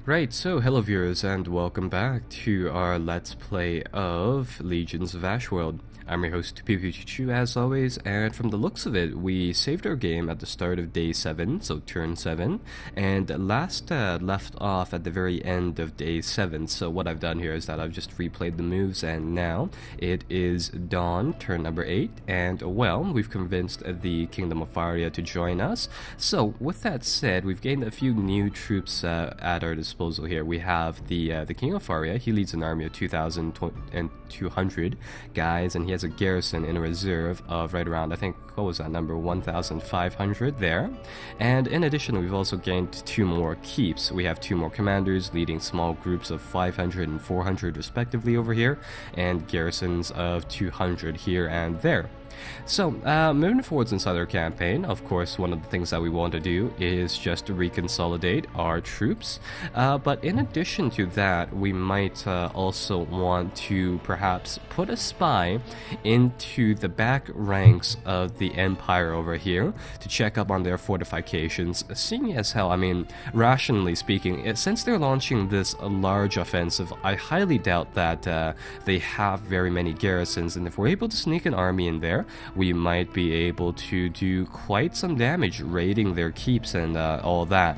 Right, so hello viewers and welcome back to our Let's Play of Legions of Ashworld. I'm your host PPCC as always, and from the looks of it, we saved our game at the start of day 7, so turn 7, and last left off at the very end of day 7. So what I've done here is that I've just replayed the moves, and now it is dawn, turn number 8, and well, we've convinced the Kingdom of Faria to join us. So with that said, we've gained a few new troops at our disposal here. We have the King of Faria. He leads an army of 2,200 guys, and he has a garrison in a reserve of right around, I think, what was that number, 1,500 there. And in addition, we've also gained 2 more keeps. We have 2 more commanders leading small groups of 500 and 400 respectively over here, and garrisons of 200 here and there. So, moving forwards inside our campaign, of course, one of the things that we want to do is just to reconsolidate our troops. But in addition to that, we might also want to perhaps put a spy into the back ranks of the Empire over here to check up on their fortifications, seeing as how, I mean, rationally speaking, since they're launching this large offensive, I highly doubt that they have very many garrisons, and if we're able to sneak an army in there, we might be able to do quite some damage raiding their keeps and all that.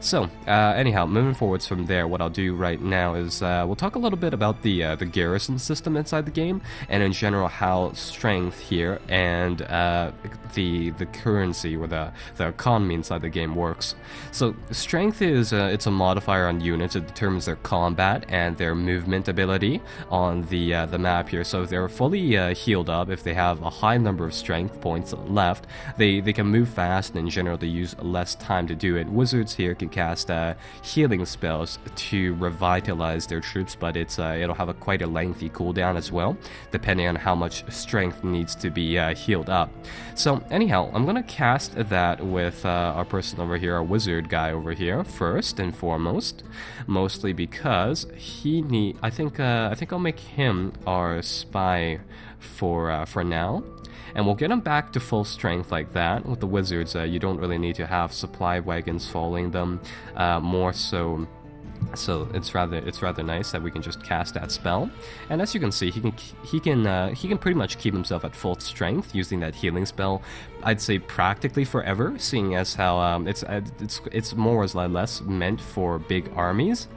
So, anyhow, moving forwards from there, what I'll do right now is we'll talk a little bit about the garrison system inside the game, and in general how strength here and the currency or the economy inside the game works. So, strength is it's a modifier on units. It determines their combat and their movement ability on the map here. So, if they're fully healed up, if they have a high number of strength points left, they can move fast, and in general they use less time to do it. Wizards here can cast healing spells to revitalize their troops, but it'll have quite a lengthy cooldown as well, depending on how much strength needs to be healed up. So anyhow, I'm gonna cast that with our person over here, our wizard guy over here, first and foremost, mostly because I think I'll make him our spy for now. And we'll get them back to full strength like that. With the wizards, you don't really need to have supply wagons following them. More so it's rather nice that we can just cast that spell. And as you can see, he can pretty much keep himself at full strength using that healing spell. I'd say practically forever, seeing as how it's more or less meant for big armies.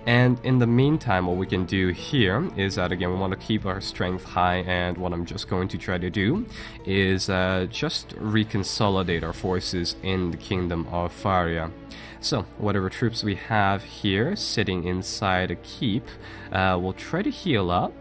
And in the meantime, what we can do here is that, again, we want to keep our strength high, and what I'm just going to try to do is just reconsolidate our forces in the Kingdom of Faria. So, whatever troops we have here sitting inside a keep, we'll try to heal up.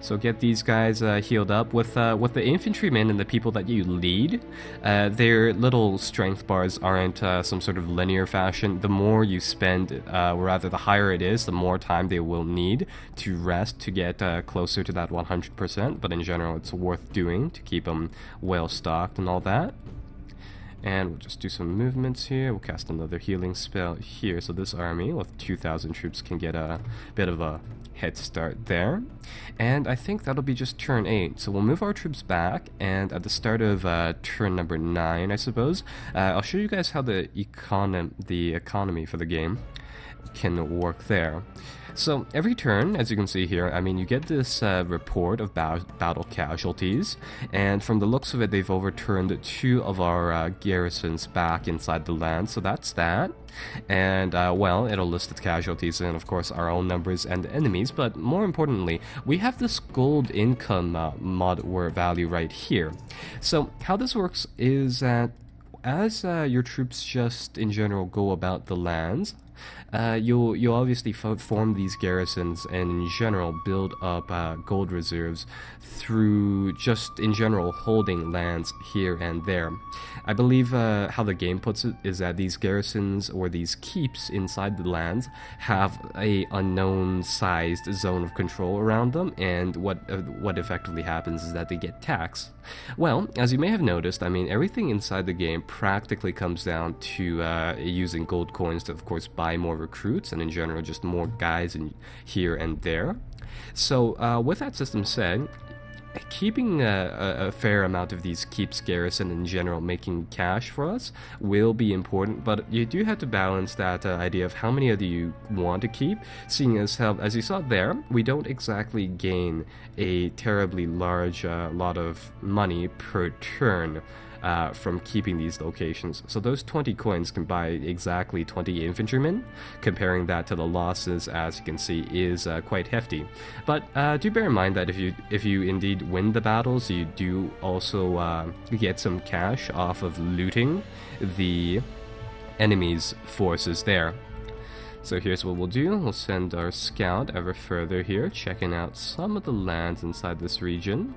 So get these guys healed up. With the infantrymen and the people that you lead, their little strength bars aren't some sort of linear fashion. The more you spend, or rather the higher it is, the more time they will need to rest to get closer to that 100%. But in general, it's worth doing to keep them well stocked and all that. And we'll just do some movements here. We'll cast another healing spell here, so this army with 2,000 troops can get a bit of a head start there. And I think that'll be just turn 8. So we'll move our troops back, and at the start of turn number 9, I suppose, I'll show you guys how the economy for the game can work there. So every turn, as you can see here, I mean, you get this report of battle casualties, and from the looks of it, they've overturned 2 of our garrisons back inside the land, so that's that. And, well, it'll list the casualties and, of course, our own numbers and enemies, but more importantly, we have this gold income mod or value right here. So how this works is that as your troops just, in general, go about the lands, you'll obviously form these garrisons and in general build up gold reserves through just in general holding lands here and there. I believe how the game puts it is that these garrisons or these keeps inside the lands have a unknown sized zone of control around them, and what effectively happens is that they get taxed. Well, as you may have noticed, I mean, everything inside the game practically comes down to using gold coins to, of course, buy more recruits, and in general just more guys in here and there. So with that system said, keeping a fair amount of these keeps garrison in general, making cash for us, will be important, but you do have to balance that idea of how many of you want to keep, seeing as how, as you saw there, we don't exactly gain a terribly large lot of money per turn from keeping these locations. So those 20 coins can buy exactly 20 infantrymen. Comparing that to the losses, as you can see, is quite hefty. But do bear in mind that if you indeed win the battles, you do also get some cash off of looting the enemy's forces there. So here's what we'll do. We'll send our scout ever further here, checking out some of the lands inside this region.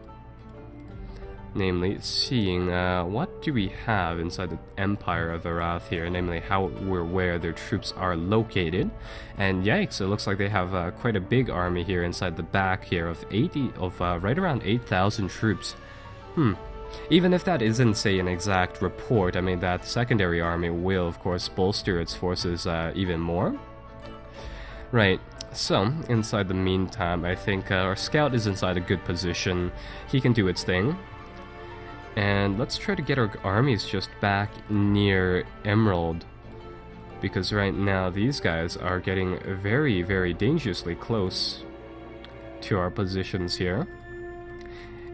Namely, seeing what do we have inside the Empire of Arath here, namely where their troops are located. And yikes, it looks like they have quite a big army here inside the back here of right around 8,000 troops. Even if that isn't, say, an exact report, I mean, that secondary army will, of course, bolster its forces even more. Right. So, inside the meantime, I think our scout is inside a good position. He can do its thing. And let's try to get our armies just back near Emerald, because right now these guys are getting very, very dangerously close to our positions here.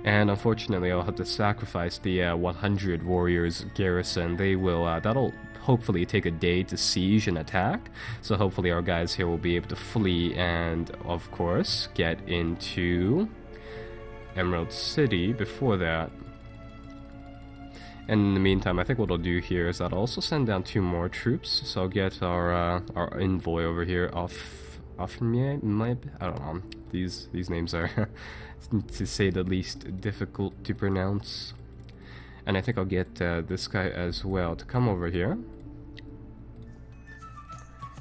And unfortunately, I'll have to sacrifice the 100 warriors garrison. They will, that'll hopefully take a day to siege and attack. So hopefully our guys here will be able to flee and, of course, get into Emerald City before that. And in the meantime, I think what I'll do here is that I'll also send down 2 more troops. So I'll get our envoy over here off I don't know. These names are, to say the least, difficult to pronounce. And I think I'll get this guy as well to come over here.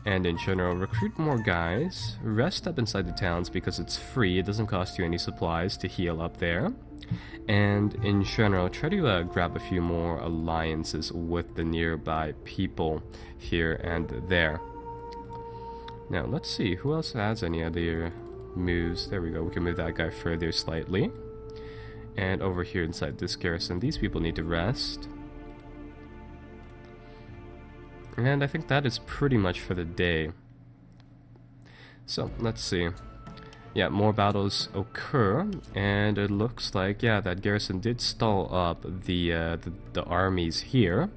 And in general, recruit more guys. Rest up inside the towns because it's free. It doesn't cost you any supplies to heal up there. And in general, try to grab a few more alliances with the nearby people here and there. Now, let's see, who else has any other moves? There we go, we can move that guy further slightly. And over here inside this garrison, these people need to rest. And I think that is pretty much for the day. So, let's see. Yeah, more battles occur, and it looks like, yeah, that garrison did stall up the armies here,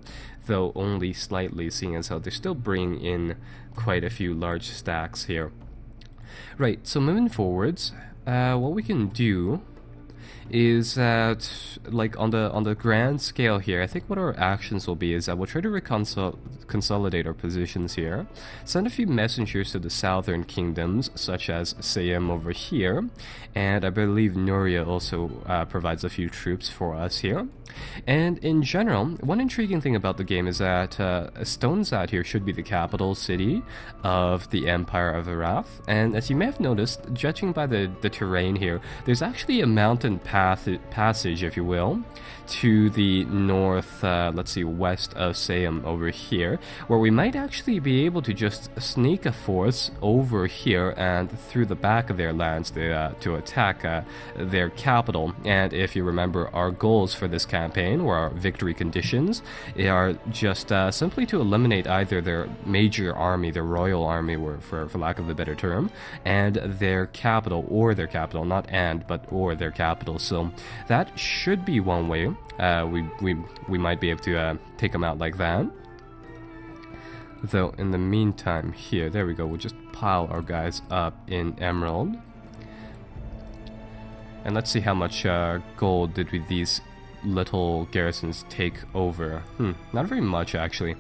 though only slightly, seeing as how they're still bringing in quite a few large stacks here. Right, so moving forwards, what we can do is that, like, on the grand scale here, I think what our actions will be is that we'll try to consolidate our positions here, send a few messengers to the southern kingdoms, such as Sayem over here, and I believe Nuria also provides a few troops for us here. And in general, one intriguing thing about the game is that Stonezat here should be the capital city of the Empire of Arath, and as you may have noticed, judging by the terrain here, there's actually a mountain passage, if you will, to the north, let's see, west of Sayem over here, where we might actually be able to just sneak a force over here and through the back of their lands to attack their capital. And if you remember, our goals for this campaign, or our victory conditions, are just simply to eliminate either their major army, their royal army, for lack of a better term, and their capital, or their capital, not and, but or their capital. So that should be one way we might be able to take them out like that. Though in the meantime here, there we go, we'll just pile our guys up in Emerald. And let's see how much gold did these little garrisons take over. Not very much, actually.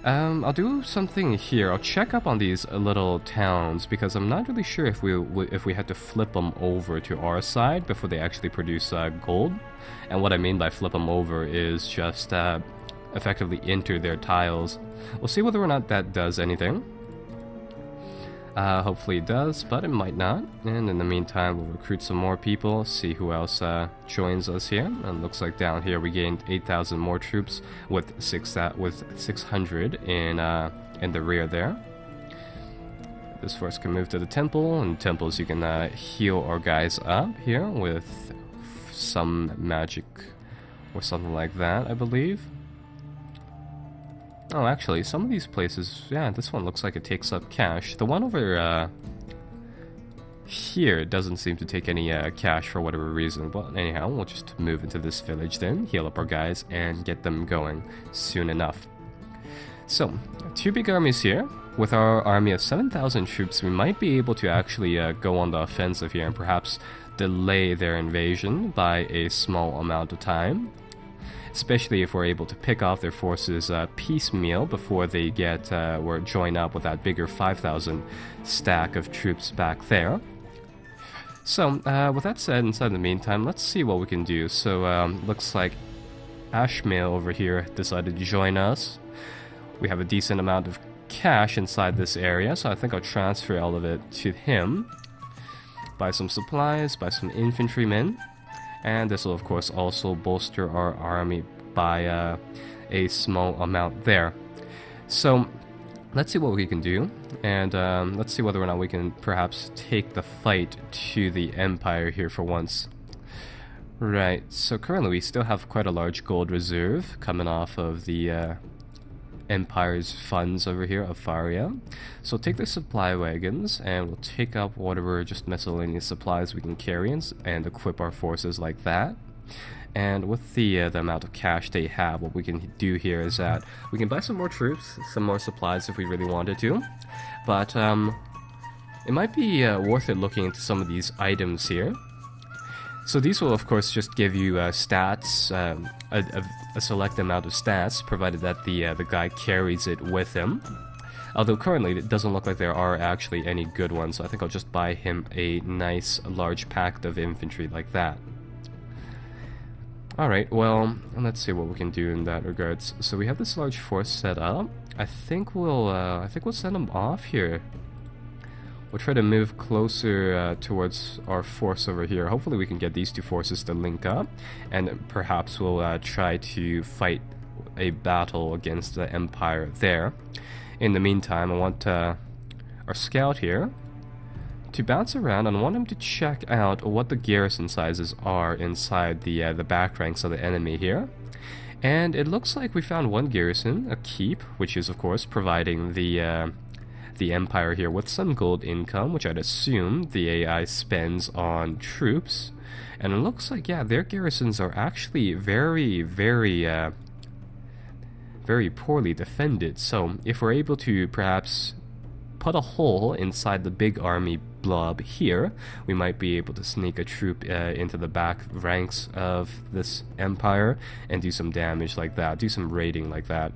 I'll do something here. I'll check up on these little towns, because I'm not really sure if we had to flip them over to our side before they actually produce gold. And what I mean by flip them over is just effectively enter their tiles. We'll see whether or not that does anything. Hopefully it does, but it might not. And in the meantime, we'll recruit some more people, see who else joins us here. And looks like down here we gained 8,000 more troops with 600 in the rear there. This force can move to the temple, and temples you can heal our guys up here with some magic or something like that, I believe. Oh, actually, some of these places, yeah, this one looks like it takes up cash. The one over here doesn't seem to take any cash for whatever reason. But anyhow, we'll just move into this village then, heal up our guys, and get them going soon enough. So, 2 big armies here. With our army of 7,000 troops, we might be able to actually go on the offensive here and perhaps delay their invasion by a small amount of time. Especially if we're able to pick off their forces piecemeal before they get or join up with that bigger 5,000 stack of troops back there. So, with that said, inside the meantime, let's see what we can do. So, looks like Ashmail over here decided to join us. We have a decent amount of cash inside this area, so I think I'll transfer all of it to him. Buy some supplies, buy some infantrymen, and this will of course also bolster our army by a small amount there. So let's see what we can do, and let's see whether or not we can perhaps take the fight to the Empire here for once. Right, so currently we still have quite a large gold reserve coming off of the Empire's funds over here of Faria. So take the supply wagons and we'll take up whatever just miscellaneous supplies we can carry and equip our forces like that. And with the amount of cash they have, what we can do here is that we can buy some more troops, some more supplies if we really wanted to. But it might be worth it looking into some of these items here. So these will of course just give you stats, a select amount of stats, provided that the guy carries it with him. Although currently it doesn't look like there are actually any good ones, so I think I'll just buy him a nice large pack of infantry like that. Alright, well, let's see what we can do in that regards. So we have this large force set up. I think we'll send them off here. We'll try to move closer towards our force over here. Hopefully we can get these two forces to link up, and perhaps we'll try to fight a battle against the Empire there. In the meantime, I want our scout here to bounce around, and I want him to check out what the garrison sizes are inside the back ranks of the enemy here. And it looks like we found one garrison, a keep, which is of course providing the Empire here with some gold income, which I'd assume the AI spends on troops. And it looks like, yeah, their garrisons are actually very, very poorly defended. So if we're able to perhaps put a hole inside the big army blob here, we might be able to sneak a troop into the back ranks of this Empire and do some damage like that, do some raiding like that.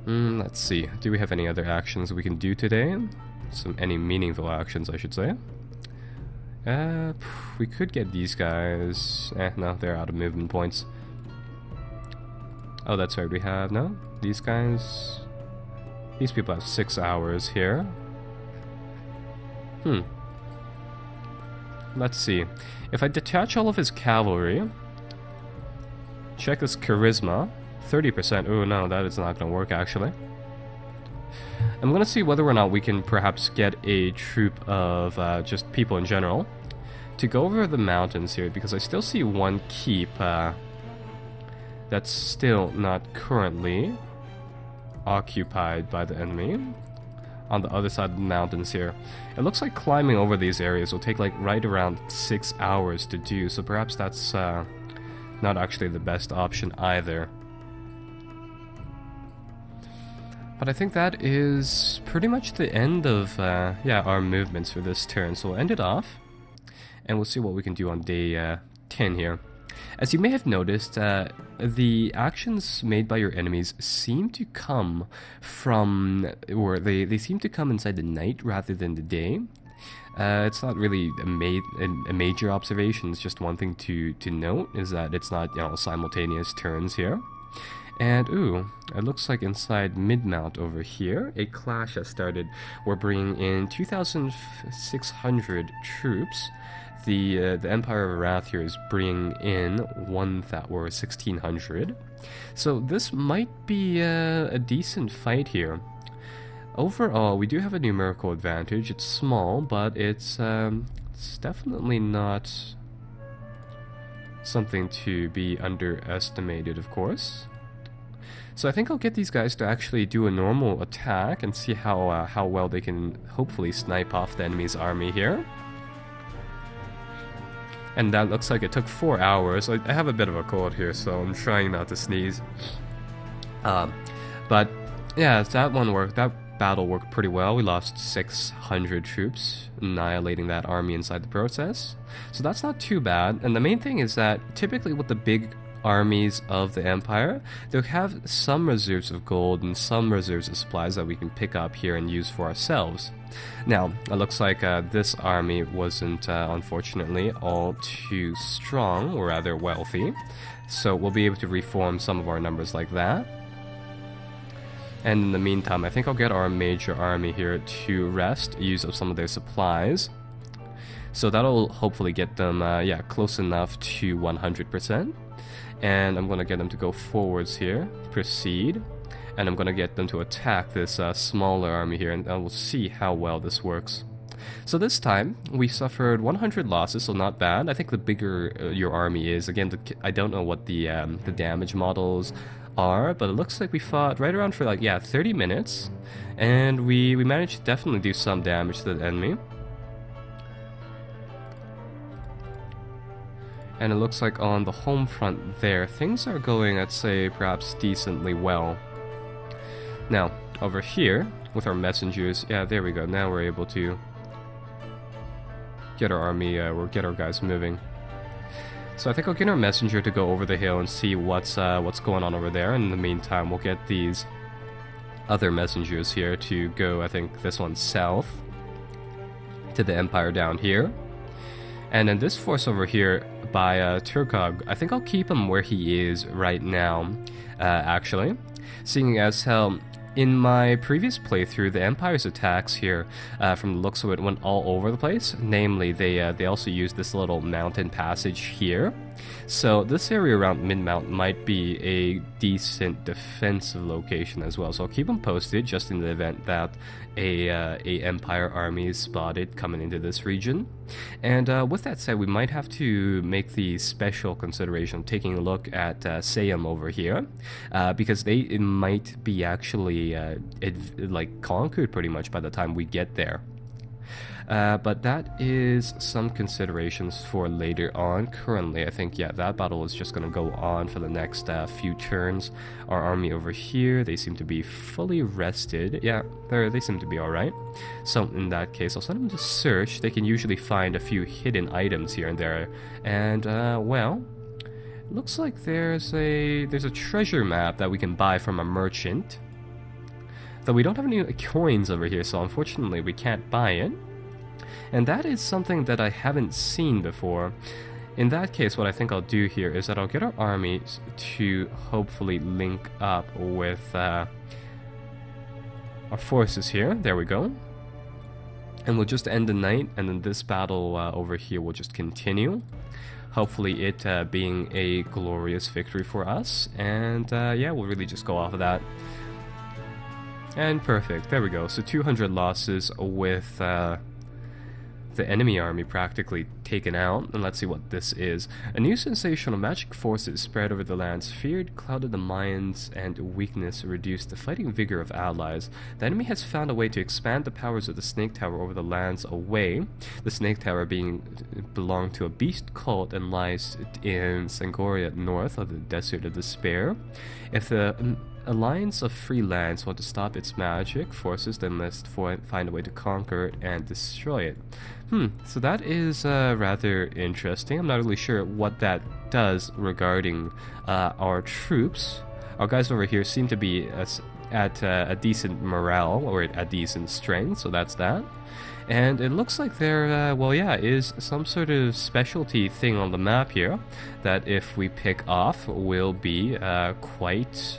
Let's see. Do we have any other actions we can do today? Any meaningful actions, I should say. We could get these guys. No, they're out of movement points. Oh, that's right. We have these guys. These people have 6 hours here. Let's see. If I detach all of his cavalry, check his charisma. 30%. Oh no, that is not going to work actually. I'm going to see whether or not we can perhaps get a troop of just people in general to go over the mountains here, because I still see one keep that's still not currently occupied by the enemy on the other side of the mountains here. It looks like climbing over these areas will take like right around 6 hours to do, so perhaps that's not actually the best option either. But I think that is pretty much the end of our movements for this turn. So we'll end it off, and we'll see what we can do on day 10 here. As you may have noticed, the actions made by your enemies seem to come from, or they seem to come inside the night rather than the day. It's not really a major observation. It's just one thing to note is that it's not simultaneous turns here. And ooh, it looks like inside Mid-Mount over here, a clash has started. We're bringing in 2,600 troops. The Empire of Wrath here is bringing in 1,600. So this might be a decent fight here. Overall, we do have a numerical advantage. It's small, but it's definitely not something to be underestimated, of course. So I think I'll get these guys to actually do a normal attack and see how well they can hopefully snipe off the enemy's army here. And that looks like it took 4 hours. I have a bit of a cold here, so I'm trying not to sneeze. But yeah, that one worked. That battle worked pretty well. We lost 600 troops, annihilating that army inside the process. So that's not too bad. And the main thing is that typically with the big armies of the Empire, they'll have some reserves of gold and some reserves of supplies that we can pick up here and use for ourselves. Now, it looks like this army wasn't, unfortunately, all too strong, or rather wealthy. So we'll be able to reform some of our numbers like that. And in the meantime, I think I'll get our major army here to rest, use up some of their supplies. So that'll hopefully get them, yeah, close enough to 100%. And I'm going to get them to go forwards here, proceed. And I'm going to get them to attack this smaller army here, and we'll see how well this works. So this time, we suffered 100 losses, so not bad. I think the bigger your army is, again, I don't know what the damage models are, but it looks like we fought right around for like, yeah, 30 minutes. And we managed to definitely do some damage to the enemy. And it looks like on the home front there, things are going, I'd say, perhaps decently well. Now, over here, with our messengers, yeah, there we go. Now we're able to get our army, or get our guys moving. So I think I'll get our messenger to go over the hill and see what's going on over there. And in the meantime, we'll get these other messengers here to go, I think this one's south, to the Empire down here. And then this force over here by Turkog, I think I'll keep him where he is right now, actually. Seeing as how in my previous playthrough, the Empire's attacks here, from the looks of it, went all over the place. Namely, they also used this little mountain passage here. So this area around Mid-Mountain might be a decent defensive location as well. So I'll keep them posted just in the event that a Empire army is spotted coming into this region. And with that said, we might have to make the special consideration of taking a look at Sayum over here, because it might be actually like conquered pretty much by the time we get there. But that is some considerations for later on. Currently, I think, yeah, that battle is just going to go on for the next few turns. Our army over here, they seem to be fully rested. Yeah, they seem to be alright. So in that case, I'll send them to search. They can usually find a few hidden items here and there. And, well, looks like there's a treasure map that we can buy from a merchant. Though we don't have any coins over here, so unfortunately we can't buy it. And that is something that I haven't seen before. In that case, what I think I'll do here is that I'll get our armies to hopefully link up with our forces here. There we go. And we'll just end the night, and then this battle over here will just continue. Hopefully it being a glorious victory for us. And yeah, we'll really just go off of that. And perfect, there we go. So 200 losses with the enemy army practically taken out. And let's see what this is. A new sensation of magic forces spread over the lands. Feared clouded the minds, and weakness reduced the fighting vigor of allies. The enemy has found a way to expand the powers of the Snake Tower over the lands away. The Snake Tower belonged to a beast cult and lies in Sangoria north of the Desert of Despair. If the Alliance of Free Lands want to stop its magic forces, then must find a way to conquer it and destroy it. So that is rather interesting. I'm not really sure what that does regarding our troops. Our guys over here seem to be at a decent morale, or a decent strength, so that's that. And it looks like there, well, yeah, is some sort of specialty thing on the map here that if we pick off will be quite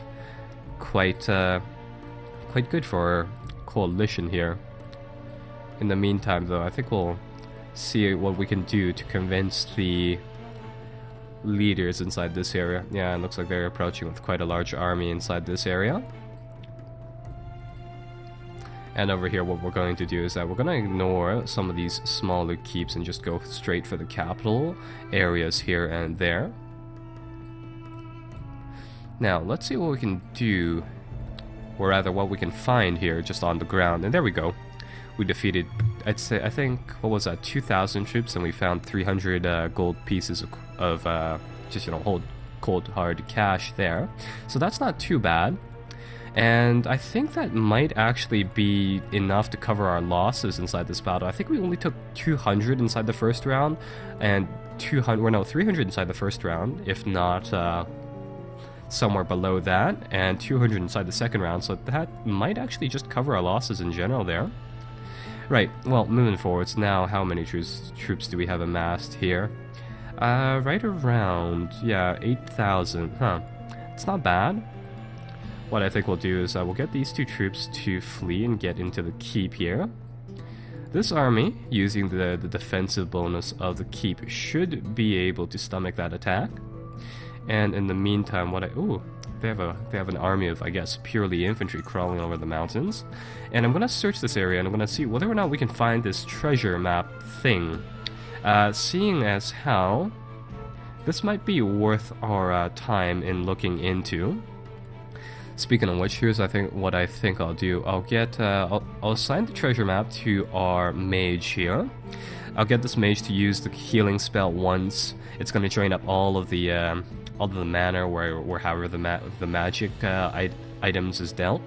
good for our coalition here. In the meantime, though, I think we'll see what we can do to convince the leaders inside this area. Yeah, it looks like they're approaching with quite a large army inside this area. And over here, what we're going to do is that we're going to ignore some of these smaller keeps and just go straight for the capital areas here and there. Now, let's see what we can do, or rather what we can find here just on the ground. And there we go. We defeated, I think, what was that, 2,000 troops, and we found 300 gold pieces of just, you know, cold hard cash there. So that's not too bad. And I think that might actually be enough to cover our losses inside this battle. I think we only took 200 inside the first round, and 300 inside the first round, if not somewhere below that, and 200 inside the second round, so that might actually just cover our losses in general there. Right, well, moving forwards, now how many troops do we have amassed here? Right around, yeah, 8,000, huh. It's not bad. What I think we'll do is we'll get these 2 troops to flee and get into the keep here. This army, using the defensive bonus of the keep, should be able to stomach that attack. And in the meantime, they have an army of, I guess, purely infantry crawling over the mountains. And I'm gonna search this area and I'm gonna see whether or not we can find this treasure map thing. Seeing as how this might be worth our time in looking into. Speaking of which, here's what I think I'll do. I'll assign the treasure map to our mage here. I'll get this mage to use the healing spell once. It's going to drain up all of the mana where however the magic items is dealt.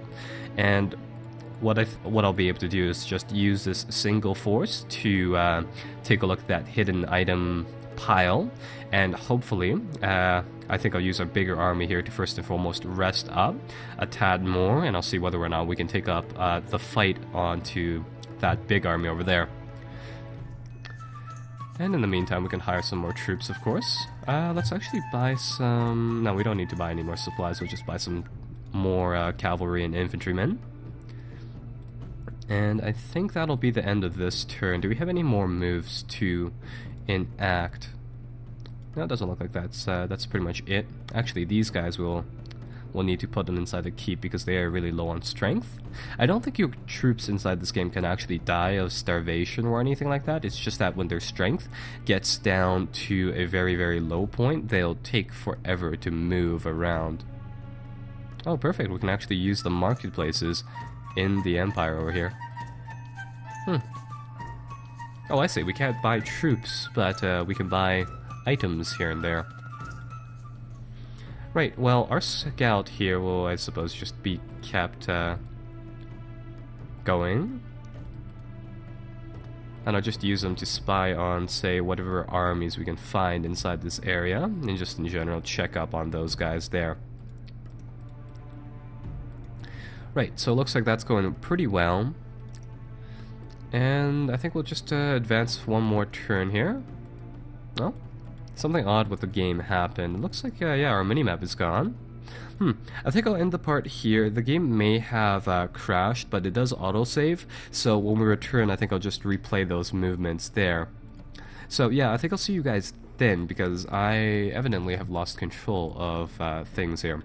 And what I'll be able to do is just use this single force to take a look at that hidden item pile, and hopefully I think I'll use a bigger army here to first and foremost rest up a tad more, and I'll see whether or not we can take up the fight onto that big army over there. And in the meantime, we can hire some more troops, of course. Let's actually buy some... No, we don't need to buy any more supplies. We'll just buy some more cavalry and infantrymen. And I think that'll be the end of this turn. Do we have any more moves to enact? No, it doesn't look like that's pretty much it. Actually, these guys we'll need to put them inside the keep because they are really low on strength. I don't think your troops inside this game can actually die of starvation or anything like that. It's just that when their strength gets down to a very, very low point, they'll take forever to move around. Oh, perfect. We can actually use the marketplaces in the Empire over here. Oh, I see. We can't buy troops, but we can buy items here and there. Right, well, our scout here will, I suppose, just be kept going. And I'll just use them to spy on, say, whatever armies we can find inside this area, and just in general check up on those guys there. Right, so it looks like that's going pretty well. And I think we'll just advance one more turn here. Oh, something odd with the game happened. It looks like, yeah, our minimap is gone. I think I'll end the part here. The game may have crashed, but it does autosave. So when we return, I think I'll just replay those movements there. So yeah, I think I'll see you guys then, because I evidently have lost control of things here.